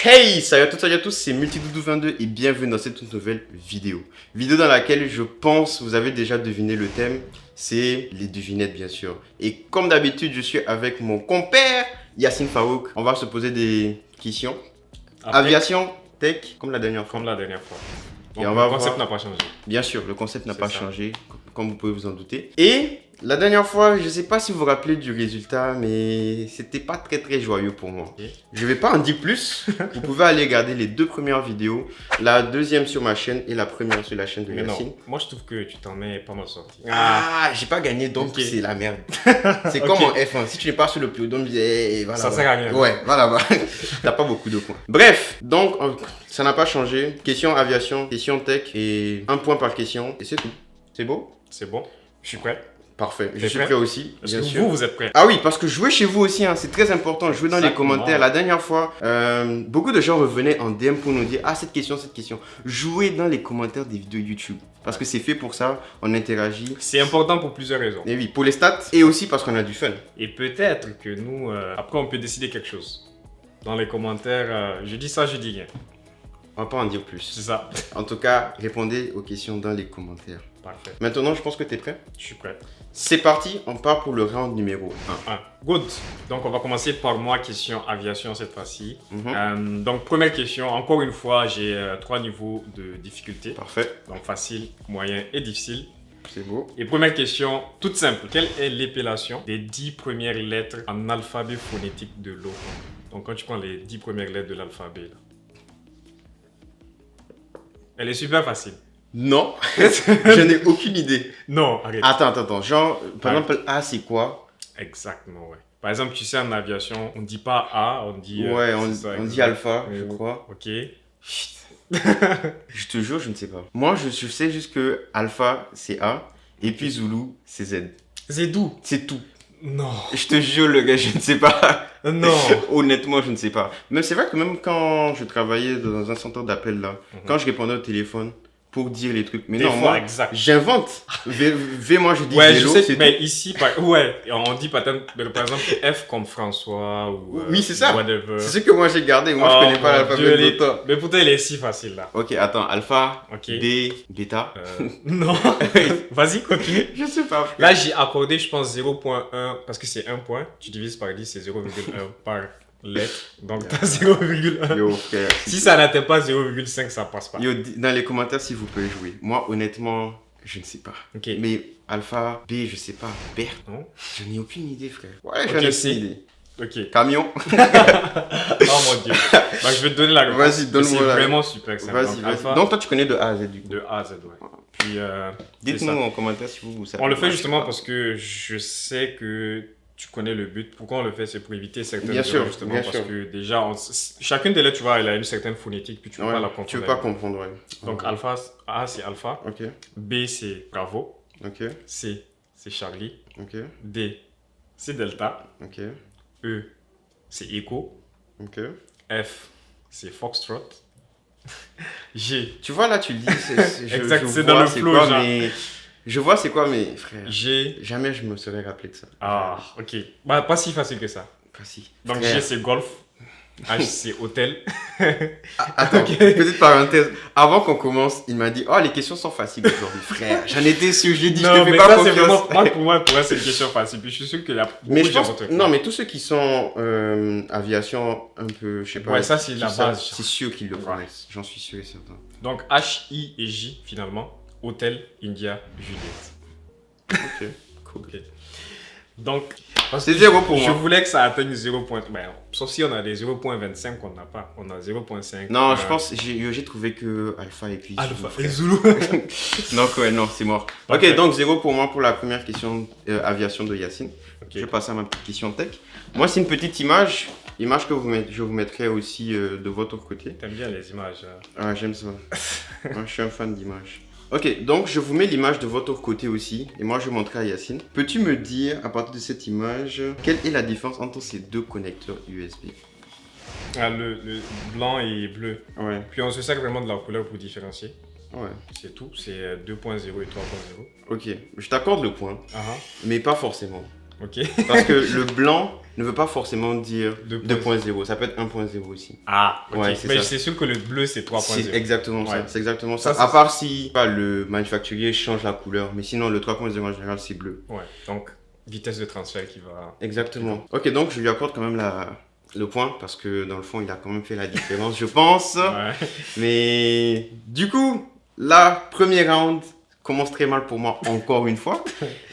Hey, salut à tous, c'est Multidoudou22 et bienvenue dans cette toute nouvelle vidéo. Vidéo dans laquelle je pense vous avez déjà deviné le thème, c'est les devinettes bien sûr. Et comme d'habitude, je suis avec mon compère Yassine Farouk. On va se poser des questions. Aviation, tech, comme la dernière fois. Donc, Et on va le concept voir... n'a pas changé. Bien sûr, le concept n'a pas ça. changé, comme vous pouvez vous en douter. Et la dernière fois, je ne sais pas si vous vous rappelez du résultat, mais c'était pas très joyeux pour moi. Ok. Je vais pas en dire plus. Vous pouvez aller regarder les deux premières vidéos, la deuxième sur ma chaîne et la première sur la chaîne de Mais Yassine. non, moi je trouve que tu t'en es pas mal sorti. Ah, j'ai pas gagné donc Ok. c'est la merde. C'est comme en F1, si tu n'es pas sur le podium, voilà. Ça sert à rien. Ouais, voilà. T'as pas beaucoup de points. Bref, donc ça n'a pas changé. Question aviation, question tech et un point par question et c'est tout. C'est beau? C'est bon, je suis prêt. Parfait. Je T'es suis prêt prêt aussi, Est-ce bien que sûr. vous êtes prêts? Ah oui, parce que jouer chez vous aussi, hein, c'est très important. Jouer dans les Exactement. commentaires. La dernière fois, beaucoup de gens revenaient en DM pour nous dire « Ah, cette question. » Jouez dans les commentaires des vidéos YouTube. Parce que c'est fait pour ça, on interagit. C'est important pour plusieurs raisons. Et oui, pour les stats et aussi parce qu'on a du fun. Et peut-être que nous, après on peut décider quelque chose. Dans les commentaires, je dis ça, je dis rien. On va pas en dire plus. C'est ça. En tout cas, répondez aux questions dans les commentaires. Parfait, Maintenant, je pense que tu es prêt. je suis prêt. C'est parti, on part pour le round numéro 1. Good. Donc on va commencer par moi, question aviation cette fois-ci. Mhm. Donc première question, encore une fois, j'ai 3 niveaux de difficulté. Parfait, Donc facile, moyen et difficile. c'est beau. Et première question, toute simple. Quelle est l'épellation des 10 premières lettres en alphabet phonétique de l'eau? Donc quand tu prends les 10 premières lettres de l'alphabet, là. Elle est super facile. Non, je n'ai aucune idée. Non, arrête. Attends. Genre, par Ouais. exemple, A, c'est quoi? Exactement, ouais. Par exemple, tu sais, en aviation, on ne dit pas A, on dit... Ouais, c'est ça, on dit exact. alpha, je crois. Ok. Je te jure, je ne sais pas. Moi, je sais juste que alpha, c'est A. Et puis Zulu, c'est Z. C'est d'où? C'est tout. Non. Je te jure, le gars, je ne sais pas. Non. Honnêtement, je ne sais pas. Mais c'est vrai que même quand je travaillais dans un centre d'appel là, quand je répondais au téléphone pour dire les trucs, mais Des non, fois, moi, exact. j'invente. Moi, je dis Ouais, je vélo, sais, c'est mais tout. ici, ouais, on dit par exemple F comme François ou Oui, c'est ça. whatever. C'est ce que moi j'ai gardé. Moi, je connais pas l'alphabet de l'autre. Mais pourtant, il est si facile là. Ok, attends, alpha, Ok. B, bêta. Non. Vas-y, continue. Je sais pas. frère. Là, j'ai accordé, je pense, 0.1 parce que c'est 1 point. Tu divises par 10, c'est 0,1 par lettre. Donc, tu as 0,1. Yo, frère. Si ça n'atteint pas 0,5, ça passe pas. Yo, dans les commentaires si vous pouvez jouer. Moi, honnêtement, je ne sais pas. Ok. Mais alpha, B, je sais pas. Bert, Non. je n'ai aucune idée, frère. Ouais, Ok, j'en ai c'est- aucune idée. Ok. Camion. Oh mon dieu. Bah, je vais te donner la réponse. Vas-y, donne-moi C'est la vraiment super simple. Vas-y, Donc, vas-y. alpha, Donc, toi, tu connais de A à Z, du coup. de A à Z, ouais. Puis, c'est Dites-nous ça. en commentaire si vous savez. On le fait Moi, je justement sais pas. parce que je sais que tu connais le but. Pourquoi on le fait? C'est pour éviter certaines Bien sûr, erreurs, justement, bien parce sûr. que déjà, chacune des lettres, tu vois, elle a une certaine phonétique, puis tu peux Ouais, pas la comprendre. tu veux pas comprendre, ouais. Donc, alpha, A, c'est alpha. Ok, B, c'est bravo. ok, C, c'est Charlie. ok, D, c'est delta. ok, E, c'est Echo. ok. F, c'est Foxtrot. G, Tu vois, là, tu le dis, Exact, je c'est vois dans le c'est flow, quoi, genre. mais... Je vois c'est quoi, mais frère, G. jamais je me serais rappelé de ça. Ah, ok. Bah, pas si facile que ça. Pas si. Donc, Frère. G, c'est golf. H, c'est hôtel. Attends, Ok. petite parenthèse. Avant qu'on commence, il m'a dit « Oh, les questions sont faciles aujourd'hui, frère. » J'en étais sûr, je lui ai dit « Je te Non, fais mais pas ça, c'est confiance. vraiment. Pour moi, c'est une question facile. Puis je suis sûr qu'il y a beaucoup Mais de je gens pense... qui vont te Non, mais tous ceux qui sont aviation un peu, je sais pas... Ouais, ça, c'est qui la savent, base. C'est sûr qu'ils le Ouais. connaissent. J'en suis sûr et certain. Donc, H, I et J, finalement. Hôtel, India, Juliette. Ok, cool. Ok. Donc, parce C'est que 0 pour je moi. voulais que ça atteigne 0. Ben, sauf si on a des 0.25 qu'on n'a pas. On a 0.5. Non, je pense, j'ai trouvé que Alpha et puis... Alpha Zulu, et frère. Zulu. Donc, ouais, non, c'est mort. Parfait. Ok, donc 0 pour moi pour la première question aviation de Yassine. Ok. Je vais passer à ma petite question tech. Moi, c'est une petite image que je vous mettrai aussi de votre côté. T'aimes bien les images. Ah, j'aime ça. Moi, je suis un fan d'images. Ok, donc je vous mets l'image de votre côté aussi, et moi je vais montrer à Yassine. Peux-tu me dire, à partir de cette image, quelle est la différence entre ces deux connecteurs USB? Ah, le blanc et bleu. Ouais, Puis on se sert vraiment de la couleur pour différencier. ouais. C'est tout. C'est 2.0 et 3.0. Ok, je t'accorde le point, Ah, mais pas forcément. Ok. Parce que le blanc ne veut pas forcément dire 2.0. 2.0. Ça peut être 1.0 aussi. Ah, ok. Ouais, c'est Mais ça. c'est sûr que le bleu, c'est 3.0. C'est exactement ça. Ouais. C'est exactement ça. Ça, À c'est- part si le manufacturier change la couleur. Mais sinon, le 3.0 en général, c'est bleu. Ouais, donc vitesse de transfert qui va... Exactement. Ok, donc je lui accorde quand même le point parce que dans le fond, il a quand même fait la différence, je pense. Ouais. Mais du coup, la première round commence très mal pour moi encore une fois.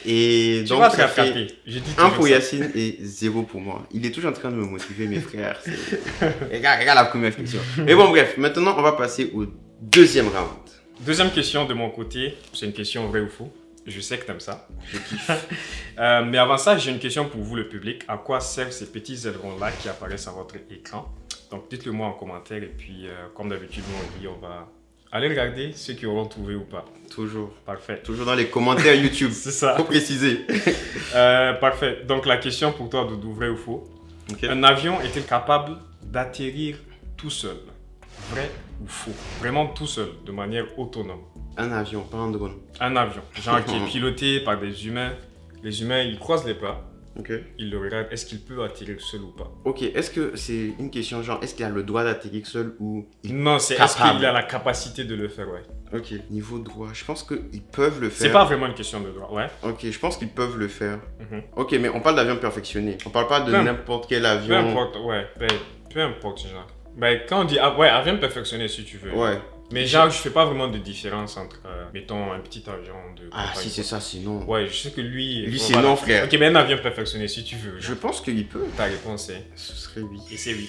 Et Tu donc, vas te ça fait rattraper. Je dis 1 toujours pour ça. Yacine et 0 pour moi. Il est toujours en train de me motiver, mes frères. Regarde la première question. Mais bon, bref, maintenant, on va passer au deuxième round. Deuxième question de mon côté, c'est une question vrai ou faux. Je sais que t'aimes ça. Je kiffe. Mais avant ça, j'ai une question pour vous, le public. À quoi servent ces petits ailerons-là qui apparaissent à votre écran? Donc, dites-le moi en commentaire. Et puis, comme d'habitude, nous, on dit, on va aller regarder ceux qui auront trouvé ou pas. Toujours. Parfait. Toujours dans les commentaires YouTube. C'est ça. Faut préciser. Parfait. Donc, la question pour toi, Doudou, vrai ou faux? Ok. Un avion est-il capable d'atterrir tout seul? Vrai ou faux? Vraiment tout seul, de manière autonome. Un avion, pas un drone. Un avion, genre qui est piloté par des humains. Les humains, ils croisent les bras, Ok. ils le regardent. Est-ce qu'il peut atterrir seul ou pas? Ok, est-ce que c'est une question genre, est-ce qu'il a le droit d'atterrir seul ou... Non, c'est est-ce Capable. qu'il a la capacité de le faire, ouais. Ok, niveau droit, je pense qu'ils peuvent le faire. C'est pas vraiment une question de droit, ouais. Ok, je pense qu'ils peuvent le faire. Mhm. Ok, mais on parle d'avion perfectionné. On parle pas de Peu- n'importe quel Peu avion. importe, ouais, peu importe, genre. Ben, quand on dit, ouais, avion perfectionné si tu veux. Ouais. Mais genre, je fais pas vraiment de différence entre, mettons, un petit avion de Ah, compagnie. si c'est ça, sinon. Ouais, je sais que lui... Lui, bon, c'est voilà. non, frère. Ok, mais un avion perfectionné si tu veux. Je pense qu'il peut. Ta réponse est... Ce serait oui. Et c'est oui.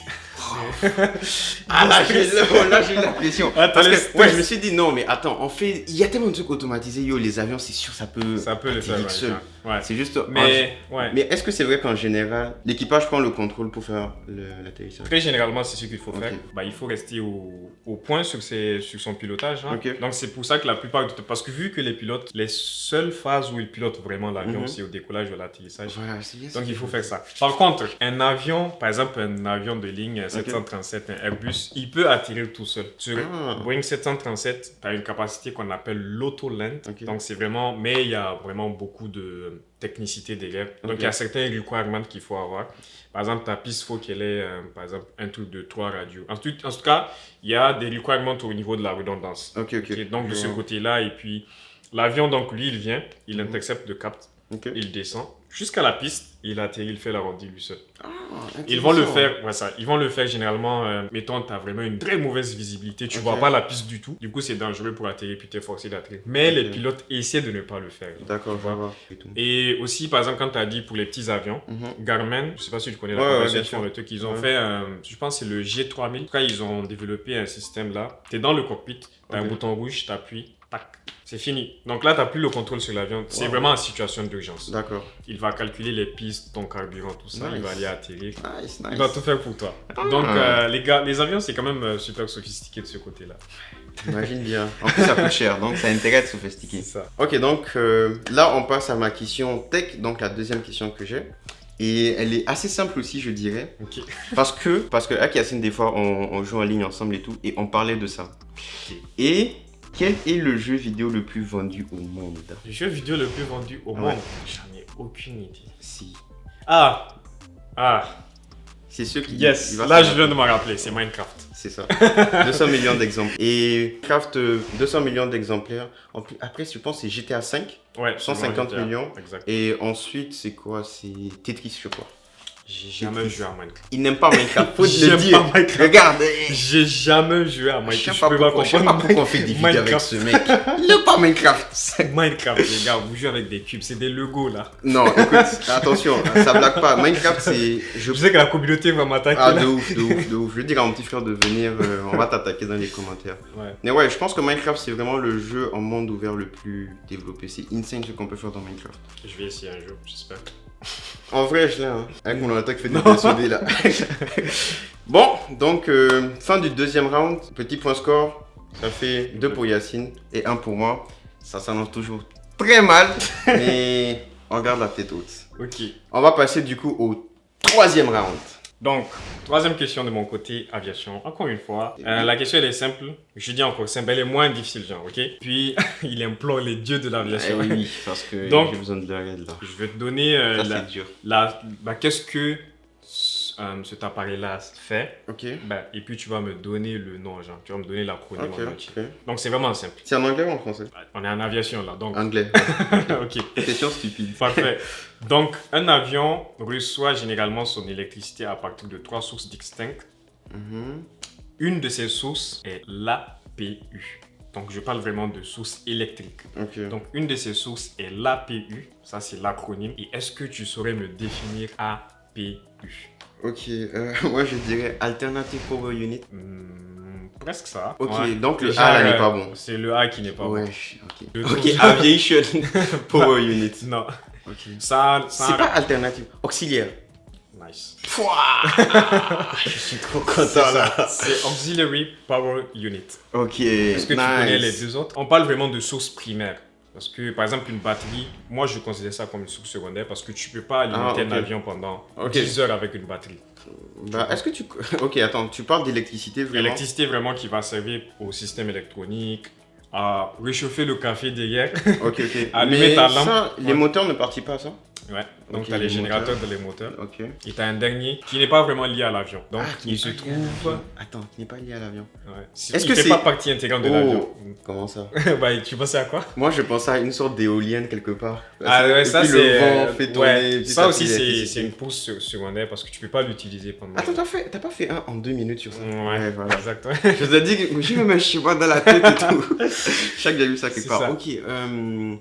Ah là, j'ai eu la pression. Attends, Parce le que, stress. ouais, je me suis dit, non, mais attends, on fait. Il y a tellement de trucs automatisés, yo, les avions, c'est sûr, ça peut. Ça peut le faire, atterrir ouais, seul. ouais. C'est juste. Mais, ouais. Mais est-ce que c'est vrai qu'en général, l'équipage prend le contrôle pour faire l'atterrissage? Très généralement, c'est ce qu'il faut Ok. faire. Bah, il faut rester au point sur son pilotage. Hein. Ok. Donc, c'est pour ça que la plupart du temps, parce que vu que les pilotes, les seules phases où ils pilotent vraiment l'avion, Mhm. c'est au décollage ou à l'atterrissage. Voilà, c'est bien. Donc, il faut faire ça. Par contre, un avion, par exemple, un avion de ligne, un 737, un Airbus, il peut atterrir tout seul. Sur Ah. Boeing 737, tu as une capacité qu'on appelle l'auto-land. Ok. Donc, c'est vraiment, mais il y a vraiment beaucoup de technicité derrière. Donc, Ok. il y a certains requirements qu'il faut avoir. Par exemple, ta piste, il faut qu'elle ait, par exemple, un truc de 3 radios. Ensuite, en tout cas, il y a des requirements au niveau de la redondance. Ok. Ok, donc, de Je ce vois. côté-là, et puis, l'avion, donc, lui, il vient, il intercepte le cap, Ok. il descend jusqu'à la piste, il atterrit, il fait l'arrondi lui seul. Ah, Ils vont le intéressant. faire, ouais, ça. Ils vont le faire généralement, mettons, tu as vraiment une très mauvaise visibilité, tu Ok. vois pas la piste du tout. Du coup, c'est dangereux pour atterrir, puis tu es forcé d'atterrir. Mais Ok. les pilotes essaient de ne pas le faire. D'accord, Tu je vois. vois. Et tout. Et aussi, par exemple, quand tu as dit pour les petits avions, Mhm. Garmin, je sais pas si tu connais la Ouais, ouais, compagnie bien qui font sûr. le truc, ils ont Ouais. fait, je pense que c'est le G3000. En tout cas, ils ont développé un système là. Tu es dans le cockpit, tu as un Ok. bouton rouge, tu appuies, tac, c'est fini. Donc là, tu n'as plus le contrôle sur l'avion. C'est Wow. vraiment en situation d'urgence. D'accord. Il va calculer les pistes, ton carburant, tout ça. Nice. Il va aller atterrir. Nice, Il nice. va tout faire pour toi. Ah. Donc, les gars, les avions, c'est quand même super sophistiqué de ce côté-là. J'imagine bien. En plus, ça coûte cher, donc ça a intérêt à être sophistiqué. ça. Ok, donc là, on passe à ma question tech, donc la deuxième question que j'ai. Et elle est assez simple aussi, je dirais. Ok. Parce que avec Yacine, des fois, on joue en ligne ensemble et tout, et on parlait de ça. Ok. Et quel est le jeu vidéo le plus vendu au monde? Le jeu vidéo le plus vendu au Ouais. monde, j'en ai aucune idée. Si. Ah! C'est ceux qui... Yes! il va Là, savoir. je viens de me rappeler, c'est Minecraft. C'est ça. 200 millions d'exemplaires. Et Craft, 200 millions d'exemplaires. Après, je pense que c'est GTA 5. Ouais, 150 c'est moi, millions. Exact. Et ensuite, c'est quoi? C'est Tetris, je crois. J'ai jamais joué à Minecraft. Il n'aime pas Minecraft, faut le J'aime dire. pas Minecraft. Regarde, J'ai jamais joué à je Minecraft. sais pas pourquoi on fait des vidéos avec Minecraft. ce mec. Il n'aime pas Minecraft. Minecraft, les gars, vous jouez avec des cubes, c'est des Legos là. Non, écoute, attention, ça blague pas. Minecraft, c'est... Je sais que la communauté va m'attaquer Ah, là. de ouf, de ouf, de ouf. Je vais dire à mon petit frère de venir, on va t'attaquer dans les commentaires. Ouais. Mais ouais, je pense que Minecraft, c'est vraiment le jeu en monde ouvert le plus développé. C'est insane ce qu'on peut faire dans Minecraft. Je vais essayer un jour, j'espère. En vrai, je l'ai, hein. Avec mon attaque fait des PSOD là. Bon, donc, fin du deuxième round. Petit point score. Ça fait 2 pour Yacine et 1 pour moi. Ça s'annonce toujours très mal, mais on garde la tête haute. Ok. On va passer du coup au troisième round. Donc, troisième question de mon côté, aviation. Encore une fois, la question elle est simple. Je dis encore simple, elle est moins difficile, genre, ok? Puis, il implore les dieux de l'aviation. Oui, parce que Donc, j'ai besoin de l'aide là. Je vais te donner Ça, c'est dur. qu'est-ce que cet appareil-là fait. Ok. Et puis, tu vas me donner le nom, genre. Tu vas me donner l'acronyme Ok, en entier. ok. Donc, c'est vraiment simple. C'est en anglais ou en français? On est en aviation, là, donc... Anglais. ok. Question stupide. Parfait. Donc, un avion reçoit généralement son électricité à partir de 3 sources distinctes. Mhm. Une de ces sources est l'APU. Donc, je parle vraiment de source électrique. Ok. Donc, une de ces sources est l'APU. Ça, c'est l'acronyme. Et est-ce que tu saurais me définir APU? Ok, moi je dirais Alternative Power Unit. Presque ça. Ok, Ouais. donc le Déjà, A là n'est pas bon. C'est le A qui n'est pas Ouais, bon. ok. Le Ok, tour- Aviation Power Unit. Non. Ok. Ça C'est pas alternative, auxiliaire. Nice. Je suis trop C'est content là. ça. C'est Auxiliary Power Unit. Ok, Est-ce que tu connais les nice. deux autres? On parle vraiment de source primaire. Parce que, par exemple, une batterie, moi, je considère ça comme une source secondaire parce que tu peux pas alimenter ok. un avion pendant Ok. 10 heures avec une batterie. Bah, est-ce que tu... Ok, attends, tu parles d'électricité vraiment? L'électricité vraiment qui va servir au système électronique, à réchauffer le café derrière. Ok, ok. Allumer Mais ta lampe. ça, les Ouais. moteurs ne participent pas à ça? Ouais. Donc, Ok, tu as les les générateurs moteurs. dans les moteurs. Ok. Et tu as un dernier qui n'est pas vraiment lié à l'avion. Donc, qui il n'est se pas lié à trouve. l'avion. Attends, qui n'est pas lié à l'avion. Ouais. Est-ce Il que fait c'est- pas partie intégrante de l'avion. Comment ça? Tu pensais à quoi? Moi, je pensais à une sorte d'éolienne quelque part. Ah ouais, Et ça puis c'est. le vent fait tourner. ouais, petit ça à aussi petit c'est l'électricité. une pousse secondaire parce que tu peux pas l'utiliser pendant. Attends, t'as pas fait un en 2 minutes sur ça? Ouais, voilà. exactement. Je vous ai dit que j'ai même un schéma dans la tête et tout. Chaque j'ai vu ça quelque C'est part. ça. Ok.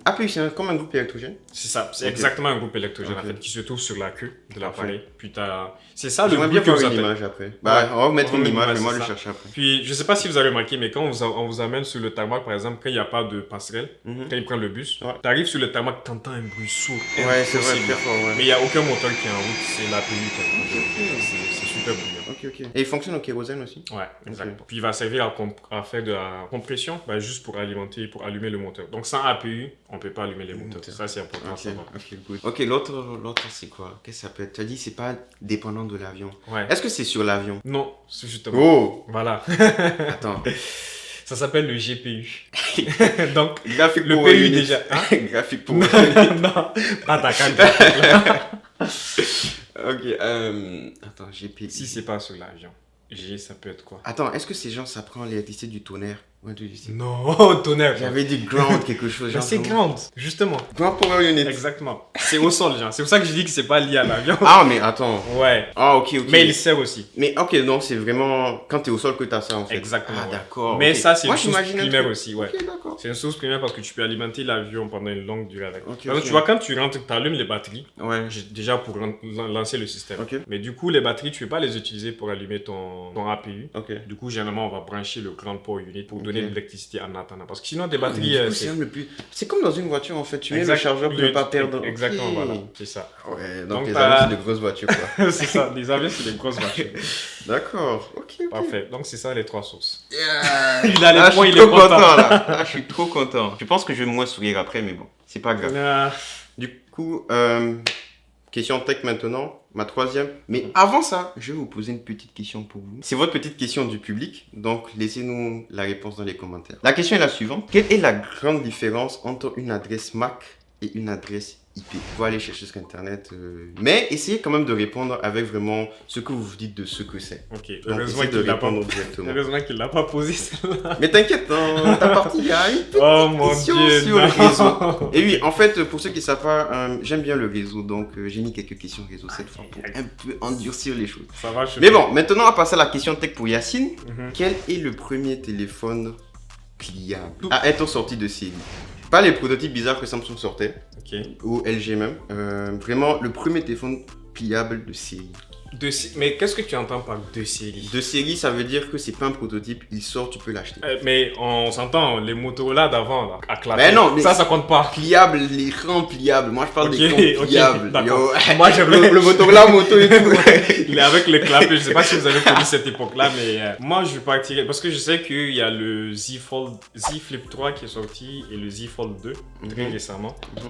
APU, c'est comme un groupe électrogène? C'est ça, c'est Ok. exactement un groupe électrogène Ok. en fait qui se trouve sur la queue de l'appareil. Parfait. Puis t'as. C'est ça le J'aimerais bruit bien que voir vous une entendez. image après. Bah, on va mettre on une va mettre image une et moi image, le c'est ça. chercher après. Puis je sais pas si vous avez remarqué, mais quand on vous amène sur le tarmac par exemple, quand il n'y a pas de passerelle, Mhm. quand ils prennent le bus, Ouais. t'arrives sur le tarmac, t'entends un bruit sourd. Ouais, c'est vrai, impossible. très fort, ouais. Mais il n'y a aucun moteur qui est en route, c'est l'APU qui est en route. Ok. C'est super bruyant. Ok, ok. Et il fonctionne au kérosène aussi? Ouais, exactement. Puis il va servir à faire de la compression, juste pour alimenter, pour allumer le moteur. Donc sans APU, on peut pas allumer les moteurs. moteur. Ça c'est important à Ok, savoir. ok, good. Ok, l'autre c'est quoi? Qu'est-ce que ça peut être? Tu as dit c'est pas dépendant de l'avion. Ouais. Est-ce que c'est sur l'avion? Non, c'est justement. Oh! Voilà. Attends. Ça s'appelle le GPU. Donc, Graphique le Power PU Unit. déjà. Hein? Graphique Power Non, pas ta carte. Ok, attends, GPU. Si c'est pas sur l'avion, G, ça peut être quoi? Attends, est-ce que ces gens, ça prend l'électricité du tonnerre? Ouais, tu dis. Non, tonnerre. J'avais dit ground quelque chose. Mais c'est vraiment. grande, justement. Ground Power Unit. Exactement. C'est au sol, genre. C'est pour ça que je dis que c'est pas lié à l'avion. Ah, mais attends. Ouais. Ah, ok, ok. Mais il sert aussi. Mais ok, donc c'est vraiment quand t'es au sol que t'as ça en fait. Exactement. Ah, ouais. d'accord. Mais ok. ça, c'est Moi, une source j'imagine un primaire truc. aussi, ouais. Ok, d'accord. C'est une source primaire parce que tu peux alimenter l'avion pendant une longue durée avec. Ok, Par exemple, ok. tu vois, quand tu rentres, tu allumes les batteries, Ouais. déjà pour lancer le système. Ok. Mais du coup, les batteries, tu ne peux pas les utiliser pour allumer ton APU. Ok. Du coup, généralement, on va brancher le Ground Power Unit pour donner Ok. de l'électricité en attendant. Parce que sinon, des Mais batteries, du coup, c'est... c'est même le plus. C'est comme dans une voiture en fait. Tu mets Exact. le chargeur pour ne pas perdre. Exactement, Ok. voilà. C'est ça. Ouais, donc Donc, les t'as- avions c'est de grosses voitures quoi. c'est ça. Les avions, c'est des grosses voitures. D'accord. Ok. ok. Parfait. Donc, c'est ça les trois sources. Yeah. Il a les Ah, points, je il suis est trop content. content là. Ah, je suis trop content. Je pense que je vais moins sourire après, mais bon, c'est pas grave. Ah, Du coup, question tech maintenant, ma troisième. Mais avant ça, je vais vous poser une petite question pour vous. C'est votre petite question du public, donc laissez-nous la réponse dans les commentaires. La question est la suivante. Quelle est la grande différence entre une adresse MAC et une adresse IP? Vous allez chercher sur internet, mais essayez quand même de répondre avec vraiment ce que vous vous dites de ce que c'est. ok. Donc Heureusement essayez de qu'il l'a pas... répondre directement. Heureusement qu'il l'a pas posé, celle-là. Mais t'inquiète, dans ta partie, il y a une petite Oh mon question Dieu, sur le non. réseau. Et oui, en fait, pour ceux qui ne savent pas, j'aime bien le réseau, donc j'ai mis quelques questions réseau cette fois pour un peu endurcir les choses. Ça va, je Mais bon, maintenant on va passer à la question tech pour Yacine. Mhm. Quel est le premier téléphone pliable à être sorti de série? Pas les prototypes bizarres que Samsung sortait, Ok. ou LG même. Vraiment, le premier téléphone pliable de série. Mais qu'est-ce que tu entends par deux séries? De série, ça veut dire que c'est pas un prototype, il sort, tu peux l'acheter. Mais on s'entend, les Motorola d'avant, là, à clapper. Mais non, mais- ça compte pas. Pliable, l'écran pliable. Moi, je parle Ok, d'écran ok, pliable. d'accord. Yo. Moi, j'avais- le Motorola moto et tout. Il est avec le clapet, je sais pas si vous avez connu cette époque-là, mais moi je partirais, parce que je sais qu'il y a le Z Flip 3 qui est sorti et le Z Fold 2 très Mhm. récemment. Mhm.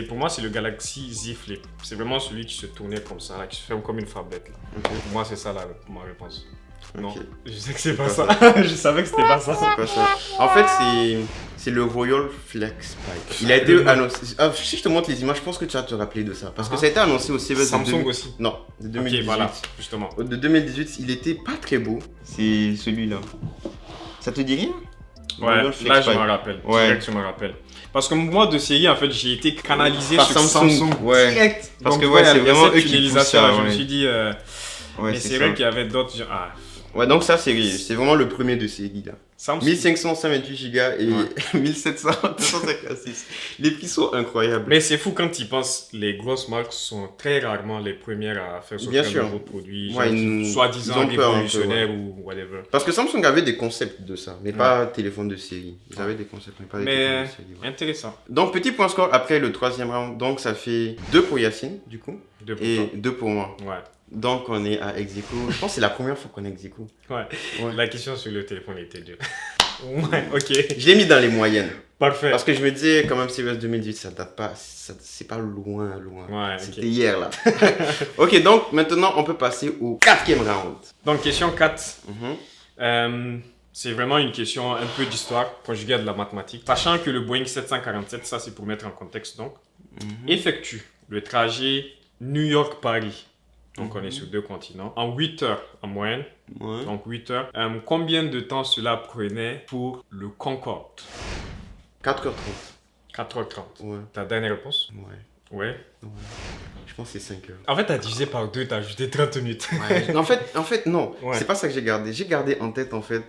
Pour moi, c'est le Galaxy Z Flip. C'est vraiment celui qui se tournait comme ça, là, qui se ferme comme une fablette. Là. Ok. Pour moi, c'est ça ma réponse. Non, Ok. je sais que c'est pas C'est ça. Je savais que c'était pas ça. C'est quoi ça? En fait, c'est le Royal Flex Spike. Il a été annoncé. Ah, si je te montre les images, je pense que tu vas te rappeler de ça. Parce que ça a été annoncé au CES de Samsung aussi. Non, de 2018. Ok, voilà, justement. De 2018, il était pas très beau. C'est celui-là. Ça te dit rien? Ouais, Royal Flex là je Spike. me rappelle. Ouais. Direct, je me rappelle. Parce que moi de série, en fait, j'ai été canalisé Par sur Samsung, Samsung. ouais. Direct. Parce Donc, que ouais, c'est il y a vraiment cette eux qui poussent utilisation, ça, je me ouais. suis dit. Ouais, Mais c'est vrai qu'il y avait d'autres. Ah, Ouais, donc ça, c'est vraiment le premier de série là. Samsung. 1500, 128 Go et 1700, 256. Les prix sont incroyables. Mais c'est fou quand tu y penses, les grosses marques sont très rarement les premières à faire Bien sortir sûr. un nouveau produit, Ouais, ils soi-disant ont peur un peu, révolutionnaire ou whatever. Parce que Samsung avait des concepts de ça, mais pas téléphone de série. Ils avaient des concepts, mais pas des Mais téléphones de série. Ouais. intéressant. Donc, petit point score après le troisième round. Donc, ça fait 2 pour Yacine, du coup, Deux pour et toi. 2 pour moi. Ouais. Donc, on est à ex aequo. Je pense que c'est la première fois qu'on est ex aequo. Ouais. Ouais. La question sur le téléphone était dure. Ouais, ok. Je l'ai mis dans les moyennes. Parfait. Parce que je me disais, quand même, CES 2018, ça date pas, c'est pas loin. Ouais, C'était ok. hier, là. Ok, donc maintenant, on peut passer au quatrième round. Donc, question 4. Mhm. C'est vraiment une question un peu d'histoire conjuguée à de la mathématique. Sachant que le Boeing 747, ça c'est pour mettre en contexte donc, effectue le trajet New York-Paris. Donc on est sur 2 continents. En 8 heures en moyenne. Ouais. Donc 8 heures. Combien de temps cela prenait pour le Concorde? 4h30. 4h30. Ouais. Ta dernière réponse? Ouais. Ouais. Je pense que c'est 5 heures. En fait, t'as divisé par 2, t'as ajouté 30 minutes. Ouais. En fait, non. Ouais. C'est pas ça que j'ai gardé. J'ai gardé en tête, en fait,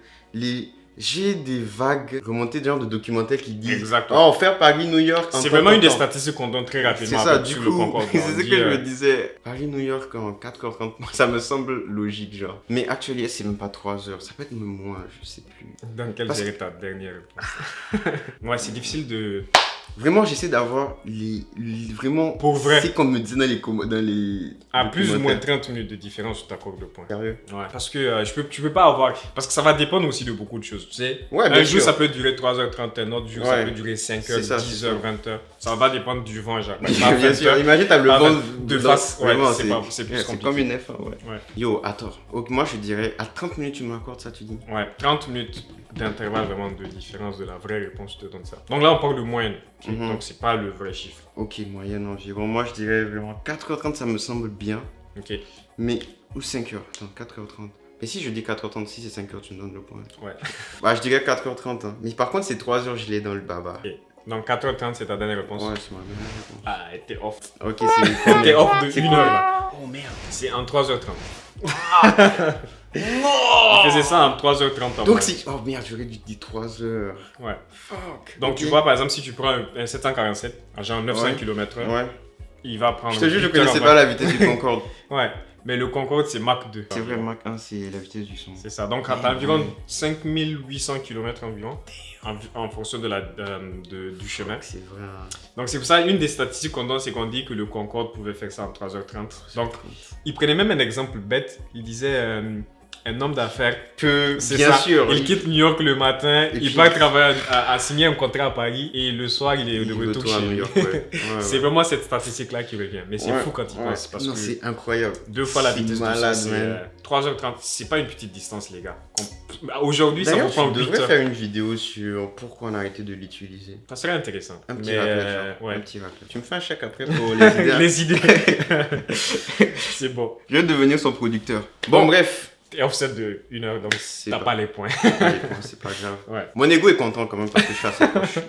j'ai des vagues remontées de genre de documentaires qui disent Exactement. Oh, faire Paris-New York en C'est temps, vraiment une des temps. statistiques qu'on donne très C'est rapidement ça, avec du sur le coup, Concorde. c'est On ce dit, que je me disais. Paris-New York en 4h30, ça me semble logique, genre. Mais actuellement, c'est même pas 3 heures. Ça peut être même moins, je sais plus. Dans quelle Parce serait ta dernière réponse? Ouais, c'est difficile de... Vraiment, j'essaie d'avoir vraiment. Pour vrai. C'est comme me dit dans les. À les plus ou moins commentaires. 30 minutes de différence sur ta courbe de points. Sérieux? Ouais. Parce que tu peux pas avoir... Parce que ça va dépendre aussi de beaucoup de choses, tu sais. Ouais, un bien jour, sûr. ça peut durer 3h30, un autre jour, ça Ouais. peut durer 5h, C'est ça, 10h, 20h. Ça va dépendre du vent, genre. Pas Bien 20 sûr, heures. imagine, t'as le Ah, vent de face, ouais, vraiment, c'est plus c'est compliqué. comme une F1, ouais. Ouais. Yo, attends. Donc, moi, je dirais, à 30 minutes, tu m'accordes ça, tu dis? Ouais, 30 minutes d'intervalle vraiment de différence de la vraie réponse, je te donne ça. Donc là, on parle de moyenne. Ok. Mhm. Donc c'est pas le vrai chiffre. Ok, moyenne environ. Moi, je dirais vraiment 4h30, ça me semble bien. Ok. Mais, ou 5h. Attends, 4h30. Et si je dis 4h30, si c'est 5h, tu me donnes le point. Ouais. Bah, je dirais 4h30. Hein. Mais par contre, c'est 3h, je l'ai dans le baba. Ok. Donc 4h30, c'est ta dernière réponse. Ouais, c'est ma meilleure réponse. Ah, t'es off. Ok, c'est une T'es première. off de C'est 1 quoi? heure là. Oh merde. C'est en 3h30. Il faisait ça en 3h30 en Donc, moyenne. c'est. Oh merde, j'aurais dû dire 3h. Ouais. Fuck. Donc Ok. tu vois, par exemple, si tu prends un 747 à genre 900 Ouais. km/h, Ouais. il va prendre. Je te jure, je 8 connaissais heures pas la vitesse du Concorde. Ouais. Mais le Concorde, c'est Mach 2. C'est vrai, Mach 1, c'est la vitesse du son. C'est ça. Donc, t'as environ 5800 km environ, en fonction de du chemin. C'est vrai. Donc, c'est pour ça, une des statistiques qu'on donne, c'est qu'on dit que le Concorde pouvait faire ça en 3h30. Donc, il prenait même un exemple bête. Il disait un homme d'affaires, c'est bien ça. sûr. Il quitte New York le matin, il puis- part travailler à signer un contrat à Paris et le soir, il est de retour à chez New lui. York, ouais. Ouais, C'est ouais. vraiment cette statistique-là qui revient. Mais c'est Ouais, fou quand il ouais. pense. Parce Non, que c'est incroyable. 2 fois la C'est vitesse malade, du son, man. c'est 3h30. C'est pas une petite distance, les gars. Aujourd'hui, ça D'ailleurs, vous prend tu 8 devrais heures. faire une vidéo sur pourquoi on a arrêté de l'utiliser. Ça serait intéressant. Un petit Mais, rappel, genre. ouais. Un petit rappel. Tu me fais un chèque après pour les idées. Les idées. C'est bon. Je vais devenir son producteur. Bon, bref. Et offset de 1 heure, donc C'est t'as pas les points. C'est pas grave. Ouais. Mon ego est content quand même parce que je suis assez proche.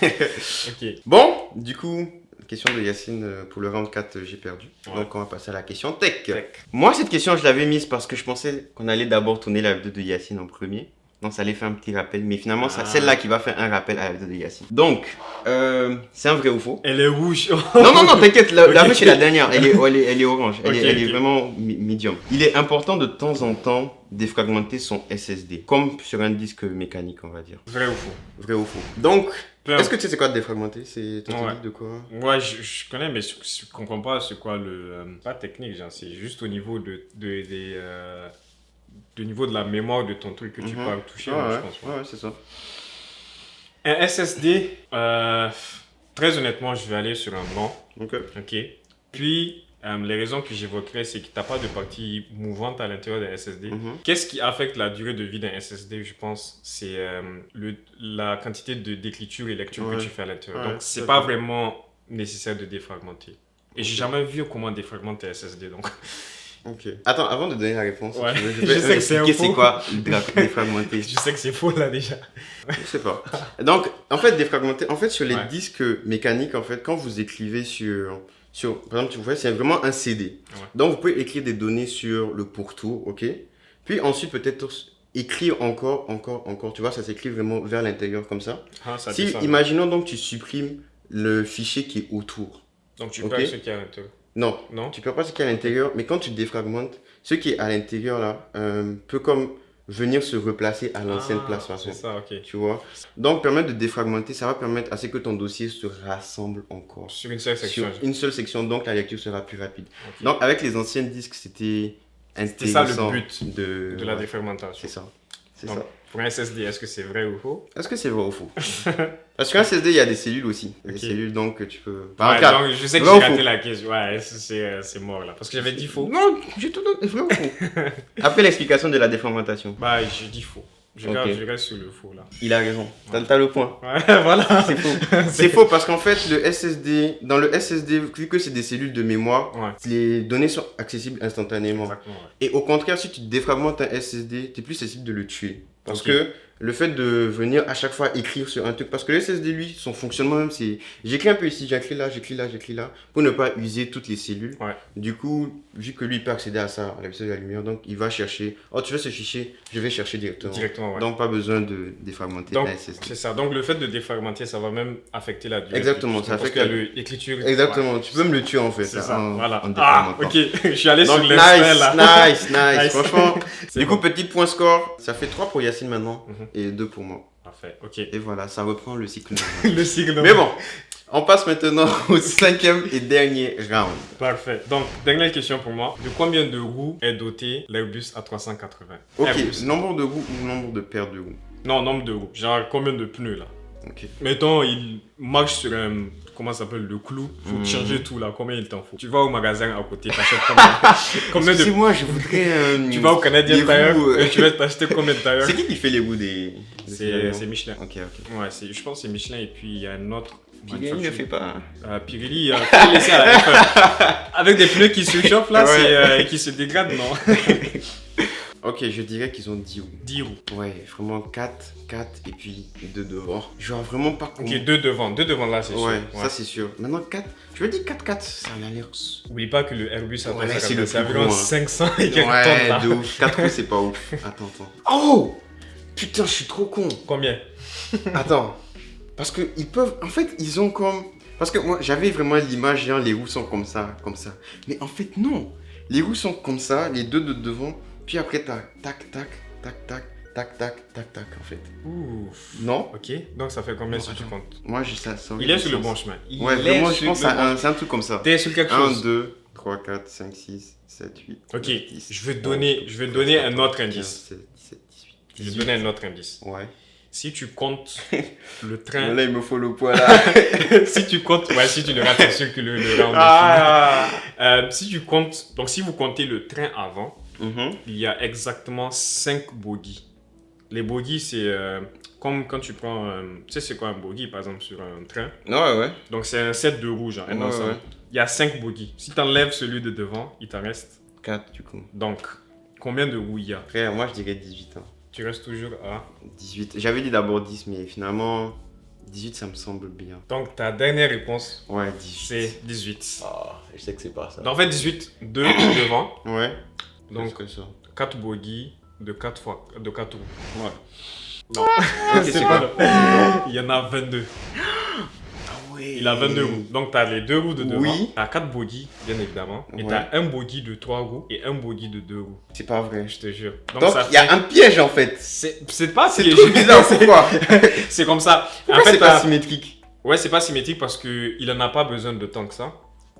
Ok. Bon, du coup, question de Yacine pour le round 4, j'ai perdu. Ouais. Donc on va passer à la question tech. Tech. Moi, cette question, je l'avais mise parce que je pensais qu'on allait d'abord tourner la vidéo de Yacine en premier. Donc ça allait faire un petit rappel, mais finalement, c'est Ah. celle-là qui va faire un rappel à la vidéo de Yacine. Donc, c'est un vrai ou faux? Elle est rouge. Non, t'inquiète, la Ok. rouge c'est la dernière, elle est orange, elle, Ok, est, elle est ok. vraiment medium. Il est important de temps en temps défragmenter son SSD, comme sur un disque mécanique, on va dire. Vrai ou faux? Vrai ou faux? Donc, Peu est-ce que tu sais c'est quoi défragmenter? C'est ton Ouais. technique de quoi? Ouais, je connais, mais je comprends pas c'est quoi le... pas technique, genre, c'est juste au niveau du niveau de la mémoire de ton truc que tu Mhm. peux toucher, Ouais, moi, ouais, je pense. ouais, c'est ça. Un SSD, Très honnêtement, je vais aller sur un blanc. Ok. Ok. Puis, les raisons que j'évoquerai, c'est que tu n'as pas de partie mouvante à l'intérieur d'un SSD. Qu'est-ce qui affecte la durée de vie d'un SSD, je pense? C'est la quantité d'écriture et lecture que tu fais à l'intérieur. Donc, c'est pas vraiment nécessaire de défragmenter. Et j'ai jamais vu comment défragmenter un SSD, donc... Ok. Attends, avant de donner la réponse, Ouais. je vais Je sais que c'est un expliquer c'est faux. quoi défragmenter. Je sais que c'est faux, là, déjà. Je sais pas. Donc, en fait, défragmenter, en fait, sur les Ouais. disques mécaniques, en fait, quand vous écrivez par exemple, vous voyez, c'est vraiment un CD. Ouais. Donc, vous pouvez écrire des données sur le pourtour, ok? Puis ensuite, peut-être écrire encore, tu vois, ça s'écrit vraiment vers l'intérieur comme ça. Ah, ça Si, descend. imaginons donc, tu supprimes le fichier qui est autour. Donc, tu Ok. perds ce qu'il y a à l'intérieur. Non, Non? tu perds pas ce qui est à l'intérieur, mais quand tu défragmentes, ce qui est à l'intérieur là peut comme venir se replacer à l'ancienne place. de toute C'est façon. ça, ok. Tu vois? Donc, permettre de défragmenter, ça va permettre à ce que ton dossier se rassemble encore. Sur une seule section. Sur une seule section, donc la lecture sera plus rapide. Ok. Donc, avec les anciennes disques, c'était C'était ça le intéressant but de de la ouais, défragmentation. c'est ça. C'est Donc, ça. pour un SSD, est-ce que c'est vrai ou faux? Est-ce que c'est vrai ou faux? Parce qu'un SSD, il y a des cellules aussi. Il y a Ok. des cellules donc que tu peux. Ouais, Par cas, donc, je sais que vrai j'ai ou raté faux? la question. Ouais, c'est mort là. Parce que j'avais dit faux. Non, je te donne vrai ou faux. Après l'explication de la défragmentation. Bah, j'ai dit faux. Je Ok. reste sur le faux là. Il a raison. T'as le point. Ouais, voilà. C'est faux. C'est faux parce qu'en fait, dans le SSD, vu que c'est des cellules de mémoire, Ouais. les données sont accessibles instantanément. Exactement. Ouais. Et au contraire, si tu défragmentes un SSD, tu es plus sensible de le tuer. Parce Ok. que le fait de venir à chaque fois écrire sur un truc, parce que le SSD, lui, son fonctionnement même, c'est j'écris un peu ici, j'écris là, pour ne pas user toutes les cellules. Ouais. Du coup, vu que lui, il peut accéder à ça, à la vitesse de la lumière, donc il va chercher, oh, tu veux ce fichier, je vais chercher directement. Directement, ouais. Donc, pas besoin de défragmenter Donc, un SSD. c'est ça. Donc, le fait de défragmenter, ça va même affecter la durée. Exactement, ça Parce affecte qu'il y a la- l'écriture. Exactement, Ouais. tu peux me le tuer en fait. C'est là, ça, en- voilà. en Ah, défragmentant. ok. Je suis allé Donc, sur l'instinct là. nice. Nice. Franchement, C'est du bon. coup, petit point score, ça fait 3 pour Yacine maintenant Mhm. et 2 pour moi. Parfait, ok. Et voilà, ça reprend le cycle normal. Le sigle. Mais bon, on passe maintenant au 5e et dernier round. Parfait. Donc, dernière question pour moi. De combien de roues est doté l'Airbus A380? Ok, Airbus. nombre de roues ou nombre de paires de roues? Non, nombre de roues. Genre, combien de pneus là? Ok. Mettons, il marche sur un. Comment ça s'appelle? Le clou. Faut Mhm. changer tout là. Combien il t'en faut? Tu vas au magasin à côté, t'achètes combien? Combien de. Excusez-moi, je voudrais. Tu vas au Canadien des Tire roues, et tu vas t'acheter combien de tailleurs? C'est qui fait les roues des. C'est Michelin. Ok. Ouais, je pense que c'est Michelin et puis il y a un autre. Pirelli ne le fait pas. Pirelli, faut le laisser à la F1. Avec des pneus qui se chauffent là, Ouais. qui se dégradent, non? Ok, je dirais qu'ils ont 10 roues. 10 roues. Ouais, vraiment 4 et puis 2 devant. Je vois vraiment pas comment. Ok, deux devant là, c'est sûr. Ouais, Ouais. ça c'est sûr. Maintenant 4, je veux dire 4, ça a l'air. Oublie pas que le Airbus a Ouais, c'est le plus environ gros, hein. 500 et quelques tonnes Ouais, là. de ouf. 4 roues, c'est pas ouf. Attends. Oh putain, je suis trop con. Combien? Attends. Parce que ils peuvent. En fait, ils ont comme. Parce que moi, j'avais vraiment l'image, genre, les roues sont comme ça. Mais en fait, non. Les roues sont comme ça, les deux de devant. Puis après, tac, en fait. Ouf. Non? Ok, donc ça fait combien Non, si tu attends. comptes? Moi, j'ai ça. Il est sur le bon chemin. Il Ouais, est vraiment, je sur pense le que bon c'est un truc comme ça. T'es sur quelque 1, chose. 2, 3, 4, 5, 6, 7, 8. Ok, 10, je vais te donner un autre indice. 17, 18. Je vais te donner un autre indice. Ouais. Si tu comptes le train. Là, il me faut le poids là. Si tu comptes. Ouais, si tu le rates, c'est sûr que le round est Ah. fini. Si tu comptes. Donc, si vous comptez le train avant, Mhm. il y a exactement 5 bogies. Les bogies, c'est comme quand tu prends. Tu sais, c'est quoi un bogie par exemple sur un train? Ouais. Donc, c'est un set de rouges, un Ouais, ensemble. ouais. Il y a 5 bogies. Si tu enlèves celui de devant, il t'en reste. 4 du coup. Donc, combien de roues il y a? Frère, moi je dirais 18 ans. Tu restes toujours à. 18. J'avais dit d'abord 10, mais finalement, 18 ça me semble bien. Donc, ta dernière réponse, Ouais, 18. c'est 18. Ah, je sais que c'est pas ça. Donc, en fait, 18, 2 devant. Ouais. Donc, Plus que ça. 4 bogies de 4 roues. Ouais. Non, Ok, c'est quoi? Il y en a 22. Ah ouais. Il a 22 roues. Donc, tu as les 2 roues de devant. Oui. Tu as 4 bogies, bien évidemment. Et Ouais. tu as un bogie de 3 roues et un bogie de 2 roues. C'est pas vrai. Je te jure. Donc, il y a un piège en fait. C'est pas C'est piégé. trop bizarre, pourquoi? C'est comme ça. Pourquoi en fait, c'est pas symétrique? ouais, c'est pas symétrique parce qu'il en a pas besoin de tant que ça.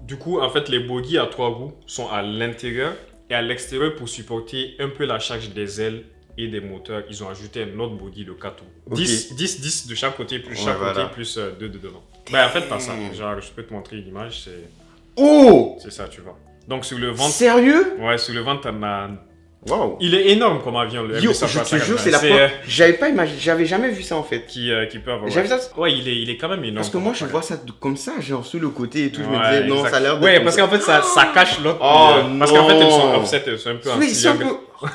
Du coup, en fait, les bogies à 3 roues sont à l'intérieur et à l'extérieur pour supporter un peu la charge des ailes et des moteurs, ils ont ajouté un autre body de 4 roues. Ok. 10 de chaque côté, plus Ouais, chaque voilà. côté, plus 2 de devant. Ben, en fait, pas ça. Genre, je peux te montrer une image, Oh! c'est ça, tu vois. Donc, sur le ventre, Sérieux? ouais, sur le ventre, t'en as... Waouh! Il est énorme comme avion, le Yo, M280. je te jure, c'est la première. J'avais pas imaginé, j'avais jamais vu ça en fait. qui peut avoir... J'avais ça. Ouais, il est quand même énorme. Parce que comme moi, je appareil. vois ça comme ça, genre sous le côté et tout. Je me Ouais, disais, non, exact. ça a l'air de. Ouais, parce qu'en fait, ça cache l'autre. Oh, Parce qu'en fait, elles sont non. offset, elles sont un peu en Oui, c'est un triangle. peu.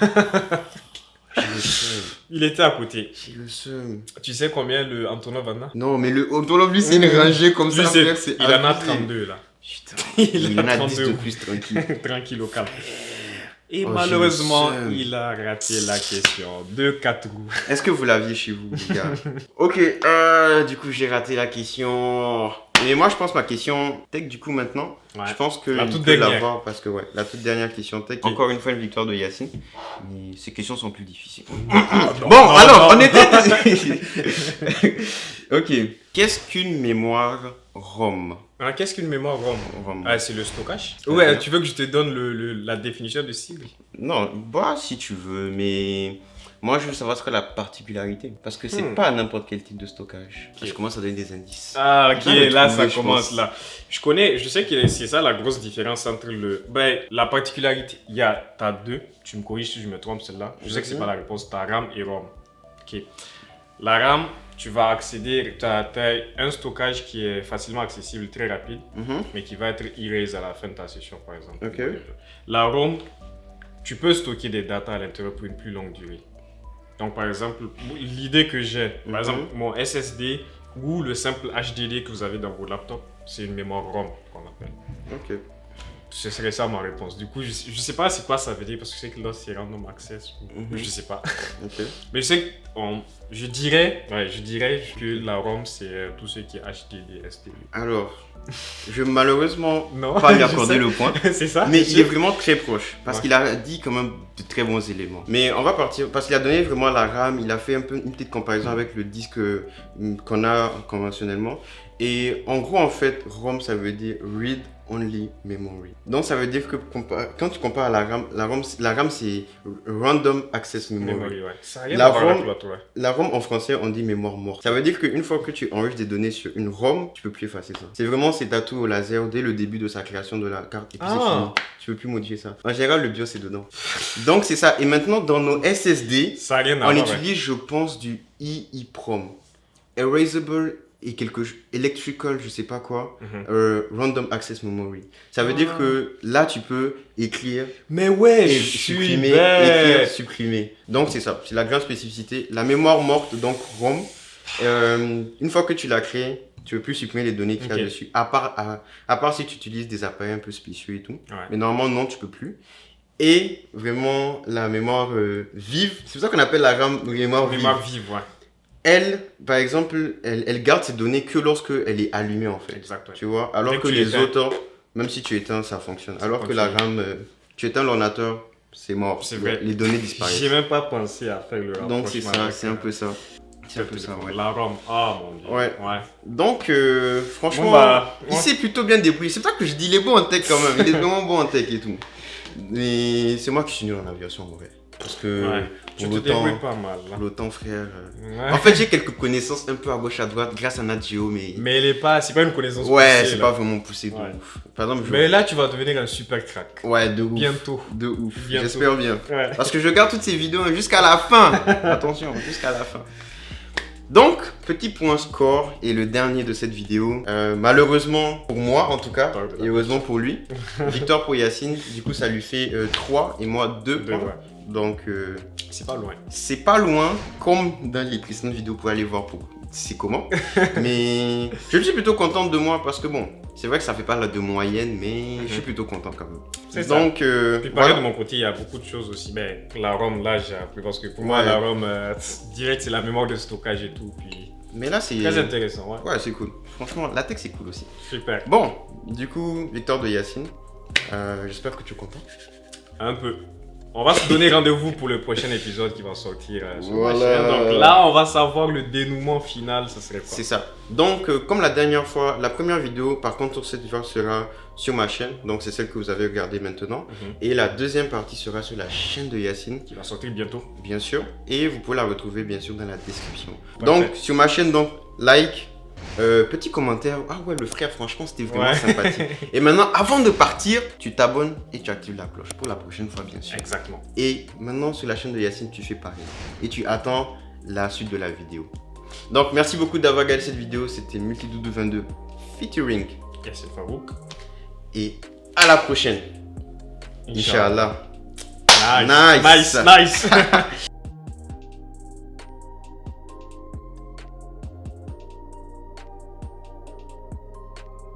J'ai le seum. Il était à côté. J'ai le seum. Tu sais combien le Antonov en a? Non, mais le Antonov, lui, c'est une rangée comme ça, Lui, frère, c'est il en a abusé. 32 là. Putain, Il il en a a 10 de 32. plus, tranquille. Tranquille au calme. Et Oh, malheureusement, j'ai le seum. il a raté la question de 4 roues. Est-ce que vous l'aviez chez vous, les gars? Ok, du coup, j'ai raté la question. Et moi, je pense ma question tech, du coup, maintenant, Ouais. je pense que La il toute peut dernière. l'avoir parce que, ouais, la toute dernière question tech. Ok. Encore une fois, une victoire de Yacine. Mais ces questions sont plus difficiles. Non, Bon, non, alors, non. on était. Ok. Qu'est-ce qu'une mémoire ROM? Alors, qu'est-ce qu'une mémoire ROM? ROM. Ah, c'est le stockage. Ouais. Ouais, tu veux que je te donne la définition de sigle? Non, bah, si tu veux, mais. Moi, je veux savoir ce que la particularité. Parce que c'est Hmm. pas n'importe quel type de stockage. Ok. Je commence à donner des indices. Ah, ok, Je vais le là, trouver, ça je commence pense. là. Je sais que c'est ça la grosse différence entre le. Ben, la particularité, t'as deux, tu me corriges si je me trompe celle-là. Je sais que c'est Mhm. pas la réponse, t'as RAM et ROM. Ok. La RAM, tu vas accéder, t'as un stockage qui est facilement accessible, très rapide, Mhm. mais qui va être erase à la fin de ta session, par exemple. Ok. La ROM, tu peux stocker des datas à l'intérieur pour une plus longue durée. Donc, par exemple, l'idée que j'ai, Mhm. par exemple, mon SSD ou le simple HDD que vous avez dans vos laptops, c'est une mémoire ROM qu'on appelle. Ok. Ce serait ça ma réponse. Du coup, je sais pas c'est quoi ça veut dire parce que je sais que là c'est random access ou Mhm. je sais pas. Ok. Mais je sais que je dirais que la ROM c'est tout ce qui est HDD, STD. Alors, je vais malheureusement Non, pas lui je accorder sais. le point. C'est ça. Mais c'est il est sûr. vraiment très proche. Parce Ouais. qu'il a dit quand même de très bons éléments. Mais on va partir. Parce qu'il a donné vraiment la RAM. Il a fait un peu une petite comparaison avec le disque qu'on a conventionnellement. Et en gros, en fait, ROM, ça veut dire Read Only Memory. Donc, ça veut dire que quand tu compares à la RAM c'est Random Access Memory. Memory, ouais. Ça a rien La à voir avec ROM- l'autre, ouais. La ROM en français, on dit mémoire morte. Ça veut dire qu'une fois que tu enregistres des données sur une ROM, tu peux plus effacer ça. C'est vraiment cet atout au laser dès le début de sa création de la carte. Et puis c'est Ah. fini. Tu peux plus modifier ça. En général, le BIOS c'est dedans. Donc c'est ça. Et maintenant, dans nos SSD, Ça a rien à on voir. ouais. utilise, je pense, du EEPROM. Erasable et electrical, je sais pas quoi. Mhm. Random Access Memory. Ça veut dire que là, tu peux écrire Mais ouais, et je suis supprimer, bête. écrire, supprimer. Donc c'est ça, c'est la grande spécificité. La mémoire morte, donc ROM, une fois que tu l'as créée, tu ne peux plus supprimer les données qu'il y a Ok. dessus. À part si tu utilises des appareils un peu spéciaux et tout. Ouais. Mais normalement, non, tu peux plus. Et vraiment, la mémoire vive, c'est pour ça qu'on appelle la RAM mémoire vive. Mémoire vive, ouais. Elle, par exemple, elle garde ses données que lorsque elle est allumée en fait. Exact, ouais. Tu vois, alors Dès que que tu les l'éteins. autres, même si tu éteins, ça fonctionne. Alors que la fonctionne. RAM, tu éteins l'ordinateur, c'est mort. C'est vrai. Les données disparaissent. J'ai même pas pensé à faire le Donc c'est rapprochement ça, avec, c'est un peu ça. C'est un peu ça, ouais. La ROM, ah mon dieu. Ouais. Ouais. Donc franchement, Bon, bah, il ouais. s'est plutôt bien débrouillé. C'est pour ça que je dis il est bon en tech quand même. Il est vraiment bon en tech et tout. Mais c'est moi qui suis nul en aviation en vrai. Parce que Ouais. Tu pour te l'OTAN, débrouilles pas mal là. frère. Ouais. En fait, j'ai quelques connaissances un peu à gauche à droite grâce à Nat Geo, mais Mais c'est pas une connaissance ouais, poussée, c'est là. pas vraiment poussé de Ouais. ouf. Par exemple, Mais là, tu vas devenir un super crack. ouais, de ouf. Bientôt. De ouf. Bientôt. J'espère bien. Ouais. Parce que je regarde toutes ces vidéos jusqu'à la fin. Attention, jusqu'à la fin. Donc, petit point score et le dernier de cette vidéo. Malheureusement pour moi en tout cas, et heureusement pour lui. Victoire pour Yacine. Du coup, ça lui fait 3 et moi 2 Deux, points. ouais. Donc, C'est pas loin. c'est pas loin, comme dans les précédentes vidéos, pour aller voir pour c'est comment. Mais je suis plutôt contente de moi parce que bon, c'est vrai que ça fait pas la de moyenne, mais je suis plutôt content quand même. C'est ça. Donc, Puis pareil, voilà. de mon côté, il y a beaucoup de choses aussi. Ben, la ROM, là, j'ai appris parce que pour moi, Ouais. la ROM, direct, c'est la mémoire de stockage et tout. Puis, Mais là, c'est. très intéressant, ouais. Ouais, c'est cool. Franchement, la tech, c'est cool aussi. Super. Bon, du coup, victoire de Yacine. J'espère que tu es content. Un peu. On va se donner rendez-vous pour le prochain épisode qui va sortir sur ma Voilà. chaîne. Donc là, on va savoir le dénouement final, ça serait quoi? C'est ça. Donc, comme la dernière fois, la première vidéo, par contre, cette fois sera sur ma chaîne. Donc, c'est celle que vous avez regardée maintenant. Et la deuxième partie sera sur la chaîne de Yacine, Qui va sortir bientôt. bien sûr. Et vous pouvez la retrouver, bien sûr, dans la description. Parfait. Donc, sur ma chaîne, donc, like, petit commentaire. Ah ouais, le frère, franchement, c'était vraiment sympathique. Et maintenant, avant de partir, tu t'abonnes et tu actives la cloche pour la prochaine fois, bien sûr. Exactement. Et maintenant, sur la chaîne de Yacine, tu fais pareil. Et tu attends la suite de la vidéo. Donc, merci beaucoup d'avoir regardé cette vidéo. C'était Multidoudou 22 featuring. Yassine Farouk. Et à la prochaine. Inch'Allah. Nice. Nice. Nice.